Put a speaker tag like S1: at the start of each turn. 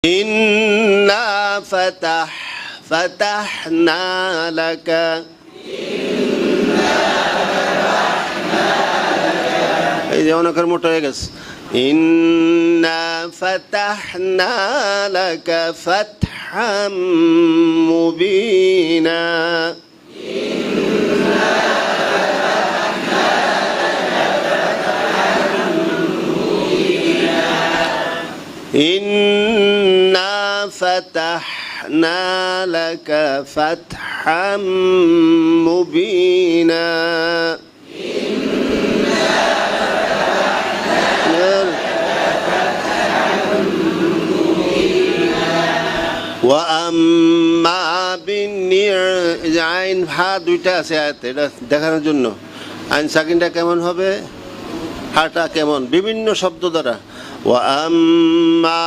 S1: إنا فتحنا لك এই যে অনেকের মোটা হয়ে গেছে إنا فتحنا لك فتحا مبينا إنا فتحنا لك فتحا مبينا وأما আইন হা দুইটা আছে আয়াতে, এটা দেখানোর জন্য আইন সাকিনটা কেমন হবে, হাটা কেমন, বিভিন্ন শব্দ দ্বারা। ওয়া আম্মা